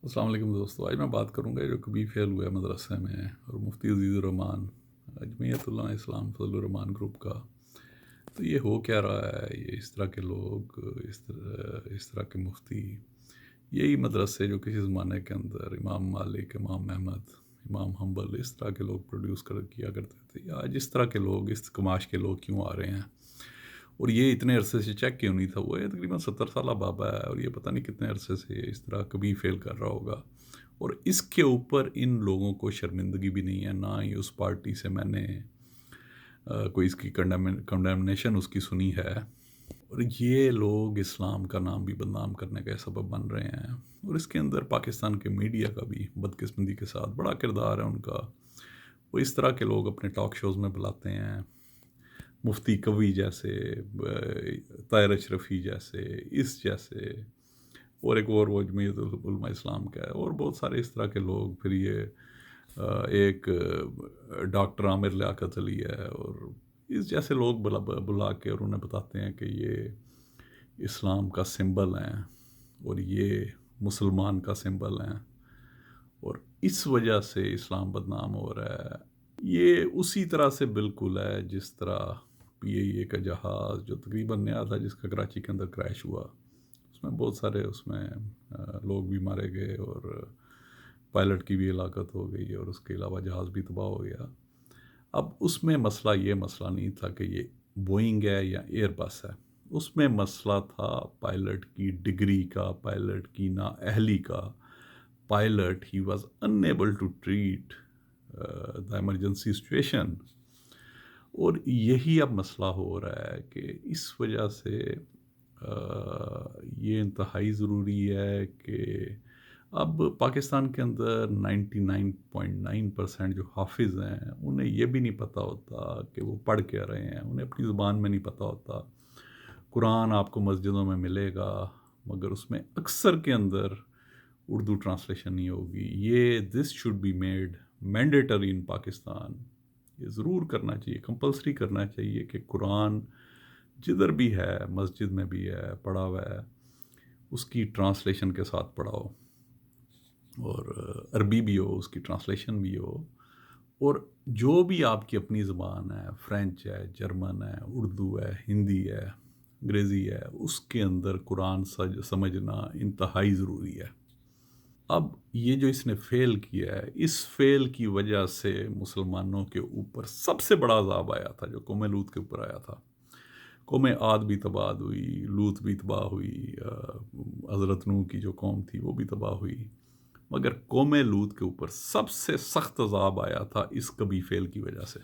السلام علیکم دوستو، آج میں بات کروں گا جو کبھی فیل ہوا ہے مدرسے میں اور مفتی عزیز الرحمان جمعیت علماء اسلام فضل الرحمان گروپ کا. تو یہ ہو کیا رہا ہے؟ یہ اس طرح کے لوگ، اس طرح کے مفتی، یہی مدرسے جو کسی زمانے کے اندر امام مالک، امام احمد، امام حنبل، اس طرح کے لوگ پروڈیوس کیا کرتے تھے، آج اس طرح کے لوگ، اس کماش کے لوگ کیوں آ رہے ہیں؟ اور یہ اتنے عرصے سے چیک کیوں نہیں تھا ہوا؟ یہ تقریباً 70 سالہ بابا ہے اور یہ پتہ نہیں کتنے عرصے سے اس طرح کبھی فیل کر رہا ہوگا. اور اس کے اوپر ان لوگوں کو شرمندگی بھی نہیں ہے، نہ ہی اس پارٹی سے میں نے کوئی اس کی کنڈیمنیشن اس کی سنی ہے. اور یہ لوگ اسلام کا نام بھی بدنام کرنے کا سبب بن رہے ہیں. اور اس کے اندر پاکستان کے میڈیا کا بھی بدقسمتی کے ساتھ بڑا کردار ہے ان کا. وہ اس طرح کے لوگ اپنے ٹاک شوز میں بلاتے ہیں، مفتی کوی جیسے، طاہر اشرفی جیسے، اس جیسے، اور ایک اور جمعیت علماء اسلام کا ہے، اور بہت سارے اس طرح کے لوگ. پھر یہ ایک ڈاکٹر عامر لیاقت علی ہے، اور اس جیسے لوگ بلا کے اور انہیں بتاتے ہیں کہ یہ اسلام کا سمبل ہیں اور یہ مسلمان کا سمبل ہیں، اور اس وجہ سے اسلام بدنام ہو رہا ہے. یہ اسی طرح سے بالکل ہے جس طرح PIA کا جہاز جو تقریباً نیا تھا، جس کا کراچی کے اندر کریش ہوا، اس میں بہت سارے اس میں لوگ بھی مارے گئے اور پائلٹ کی بھی ہلاکت ہو گئی، اور اس کے علاوہ جہاز بھی تباہ ہو گیا. اب اس میں یہ مسئلہ نہیں تھا کہ یہ بوئنگ ہے یا ایئر بس ہے. اس میں مسئلہ تھا پائلٹ کی ڈگری کا، پائلٹ کی نااہلی کا. پائلٹ ہی was unable to treat the emergency situation. اور یہی اب مسئلہ ہو رہا ہے کہ اس وجہ سے یہ انتہائی ضروری ہے کہ اب پاکستان کے اندر 99.9% جو حافظ ہیں انہیں یہ بھی نہیں پتہ ہوتا کہ وہ پڑھ کیا رہے ہیں، انہیں اپنی زبان میں نہیں پتہ ہوتا. قرآن آپ کو مسجدوں میں ملے گا مگر اس میں اکثر کے اندر اردو ٹرانسلیشن نہیں ہوگی. یہ this should be made mandatory in Pakistan. یہ ضرور کرنا چاہیے، کمپلسری کرنا چاہیے کہ قرآن جدھر بھی ہے، مسجد میں بھی ہے، پڑھا ہوا ہے، اس کی ٹرانسلیشن کے ساتھ پڑھاؤ، اور عربی بھی ہو، اس کی ٹرانسلیشن بھی ہو. اور جو بھی آپ کی اپنی زبان ہے، فرینچ ہے، جرمن ہے، اردو ہے، ہندی ہے، انگریزی ہے، اس کے اندر قرآن سمجھنا انتہائی ضروری ہے. اب یہ جو اس نے فیل کیا ہے، اس فیل کی وجہ سے مسلمانوں کے اوپر سب سے بڑا عذاب آیا تھا جو قوم لوط کے اوپر آیا تھا. قوم عاد بھی تباہ ہوئی، لوط بھی تباہ ہوئی، حضرت نوح کی جو قوم تھی وہ بھی تباہ ہوئی. مگر قوم لوط کے اوپر سب سے سخت عذاب آیا تھا اس کبھی فیل کی وجہ سے.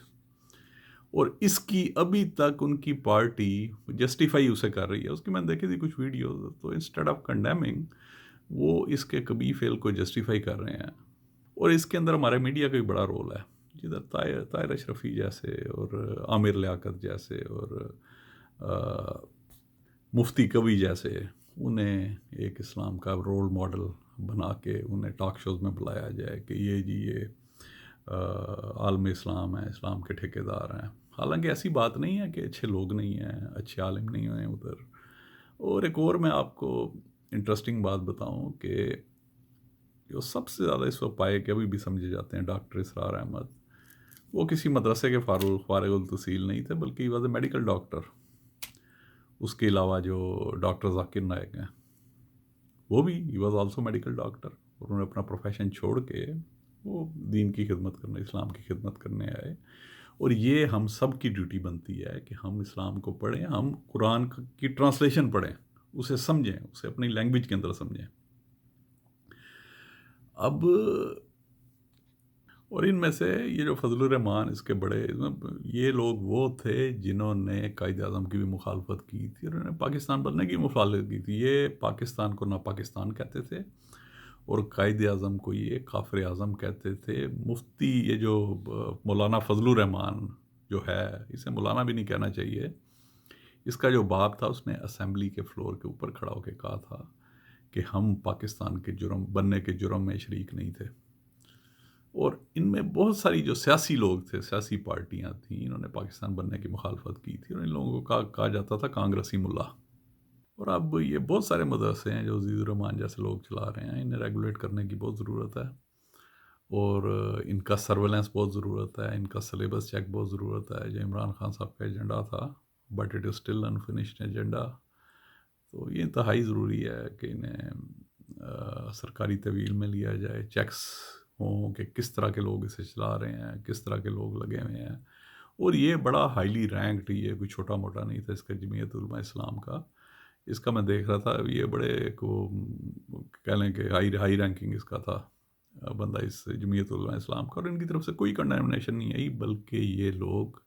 اور اس کی ابھی تک ان کی پارٹی جسٹیفائی اسے کر رہی ہے. اس کی میں نے دیکھی تھی کچھ ویڈیوز، تو انسٹیڈ آف کنڈیمنگ وہ اس کے کبھی فیل کو جسٹیفائی کر رہے ہیں. اور اس کے اندر ہمارے میڈیا کا بھی بڑا رول ہے، جدھر طاہر اشرفی جیسے اور عامر لیاقت جیسے اور مفتی کوی جیسے انہیں ایک اسلام کا رول ماڈل بنا کے انہیں ٹاک شوز میں بلایا جائے کہ یہ جی یہ عالم اسلام ہے، اسلام کے ٹھیکیدار ہیں. حالانکہ ایسی بات نہیں ہے کہ اچھے لوگ نہیں ہیں، اچھے عالم نہیں ہیں ادھر. اور ایک اور میں آپ کو انٹرسٹنگ بات بتاؤں کہ جو سب سے زیادہ اس وقت پائے کہ ابھی بھی سمجھے جاتے ہیں ڈاکٹر اسرار احمد، وہ کسی مدرسے کے فارغ التحصیل نہیں تھے، بلکہ he was a medical doctor. اس کے علاوہ جو ڈاکٹر ذاکر نائک ہیں وہ بھی he was also medical doctor, اور انہوں نے اپنا پروفیشن چھوڑ کے وہ دین کی خدمت کرنے، اسلام کی خدمت کرنے آئے. اور یہ ہم سب کی ڈیوٹی بنتی ہے کہ ہم اسلام کو پڑھیں، ہم قرآن کی ٹرانسلیشن پڑھیں، اسے سمجھیں، اسے اپنی لینگویج کے اندر سمجھیں. اب اور ان میں سے یہ جو فضل الرحمان اس کے بڑے، یہ لوگ وہ تھے جنہوں نے قائد اعظم کی بھی مخالفت کی تھی، اور انہوں نے پاکستان بننے کی مخالفت کی تھی. یہ پاکستان کو نا پاکستان کہتے تھے اور قائد اعظم کو یہ کافر اعظم کہتے تھے. مفتی یہ جو مولانا فضل الرحمان جو ہے، اسے مولانا بھی نہیں کہنا چاہیے، اس کا جو باپ تھا اس نے اسمبلی کے فلور کے اوپر کھڑا ہو کے کہا تھا کہ ہم پاکستان کے جرم بننے کے جرم میں شریک نہیں تھے. اور ان میں بہت ساری جو سیاسی لوگ تھے، سیاسی پارٹیاں تھیں، انہوں نے پاکستان بننے کی مخالفت کی تھی، اور ان لوگوں کو کہا جاتا تھا کانگریسی ملا. اور اب یہ بہت سارے مدرسے ہیں جو عزیز الرحمان جیسے لوگ چلا رہے ہیں، انہیں ریگولیٹ کرنے کی بہت ضرورت ہے، اور ان کا سرویلنس بہت ضرورت ہے، ان کا سلیبس چیک بہت ضرورت ہے، جو عمران خان صاحب کا ایجنڈا تھا، but it is still unfinished agenda. تو یہ انتہائی ضروری ہے کہ انہیں سرکاری تحویل میں لیا جائے، چیکس ہوں کہ کس طرح کے لوگ اسے چلا رہے ہیں، کس طرح کے لوگ لگے ہوئے ہیں. اور یہ بڑا ہائیلی رینکڈ، یہ کوئی چھوٹا موٹا نہیں تھا اس کا، جمعیت علماء اسلام کا. اس کا میں دیکھ رہا تھا، یہ بڑے کو کہہ لیں کہ ہائی رینکنگ اس کا تھا بندہ اس جمعیت علماء اسلام کا، اور ان کی طرف سے کوئی کنڈیمنیشن نہیں آئی، بلکہ یہ لوگ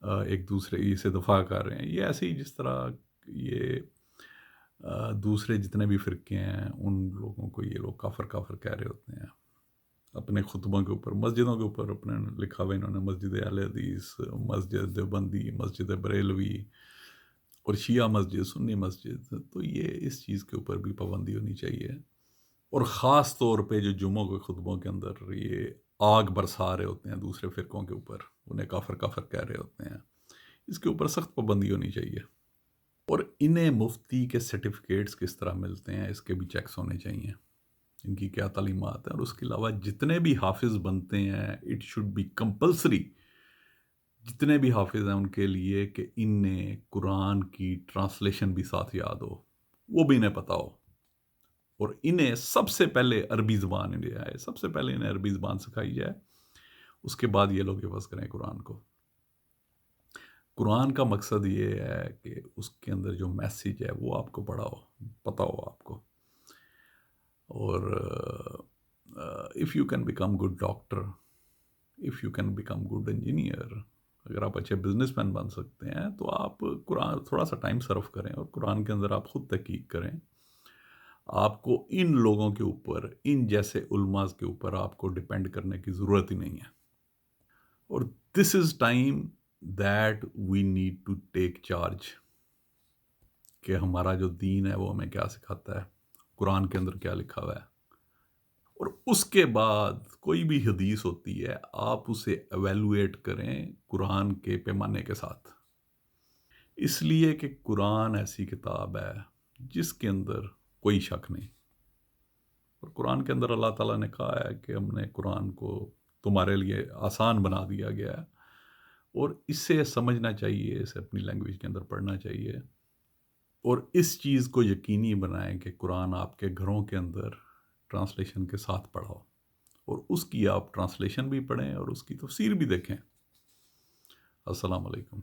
ایک دوسرے سے دفاع کر رہے ہیں. یہ ایسے ہی جس طرح یہ دوسرے جتنے بھی فرقے ہیں ان لوگوں کو یہ لوگ کافر کافر کہہ رہے ہوتے ہیں اپنے خطبوں کے اوپر، مسجدوں کے اوپر اپنے لکھا ہوا انہوں نے، مسجد اہل حدیث، مسجد دیوبندی، مسجد بریلوی، اور شیعہ مسجد، سنی مسجد. تو یہ اس چیز کے اوپر بھی پابندی ہونی چاہیے، اور خاص طور پہ جو جمعوں کے خطبوں کے اندر یہ آگ برسا رہے ہوتے ہیں دوسرے فرقوں کے اوپر، انہیں کافر کافر کہہ رہے ہوتے ہیں، اس کے اوپر سخت پابندی ہونی چاہیے. اور انہیں مفتی کے سرٹیفکیٹس کس طرح ملتے ہیں اس کے بھی چیکس ہونے چاہیے، ان کی کیا تعلیمات ہیں. اور اس کے علاوہ جتنے بھی حافظ بنتے ہیں اٹ شوڈ بی کمپلسری، جتنے بھی حافظ ہیں ان کے لیے، کہ انہیں قرآن کی ٹرانسلیشن بھی ساتھ یاد ہو، وہ بھی انہیں پتہ ہو. اور انہیں سب سے پہلے عربی زبان انہیں آئے، سب سے پہلے انہیں عربی زبان سکھائی جائے، اس کے بعد یہ لوگ حفظ کریں قرآن کو. قرآن کا مقصد یہ ہے کہ اس کے اندر جو میسیج ہے وہ آپ کو پڑھا ہو، پتہ ہو آپ کو. اور if you can become good doctor, if you can become good engineer, اگر آپ اچھے بزنس مین بن سکتے ہیں تو آپ قرآن تھوڑا سا ٹائم صرف کریں اور قرآن کے اندر آپ خود تحقیق کریں. آپ کو ان لوگوں کے اوپر، ان جیسے علماء کے اوپر آپ کو ڈپینڈ کرنے کی ضرورت ہی نہیں ہے. اور this is time that we need to take charge, کہ ہمارا جو دین ہے وہ ہمیں کیا سکھاتا ہے، قرآن کے اندر کیا لکھا ہوا ہے. اور اس کے بعد کوئی بھی حدیث ہوتی ہے آپ اسے ایویلویٹ کریں قرآن کے پیمانے کے ساتھ، اس لیے کہ قرآن ایسی کتاب ہے جس کے اندر کوئی شک نہیں. اور قرآن کے اندر اللہ تعالیٰ نے کہا ہے کہ ہم نے قرآن کو تمہارے لیے آسان بنا دیا گیا ہے، اور اسے سمجھنا چاہیے، اسے اپنی لینگویج کے اندر پڑھنا چاہیے، اور اس چیز کو یقینی بنائیں کہ قرآن آپ کے گھروں کے اندر ٹرانسلیشن کے ساتھ پڑھاؤ، اور اس کی آپ ٹرانسلیشن بھی پڑھیں اور اس کی تفسیر بھی دیکھیں. السلام علیکم.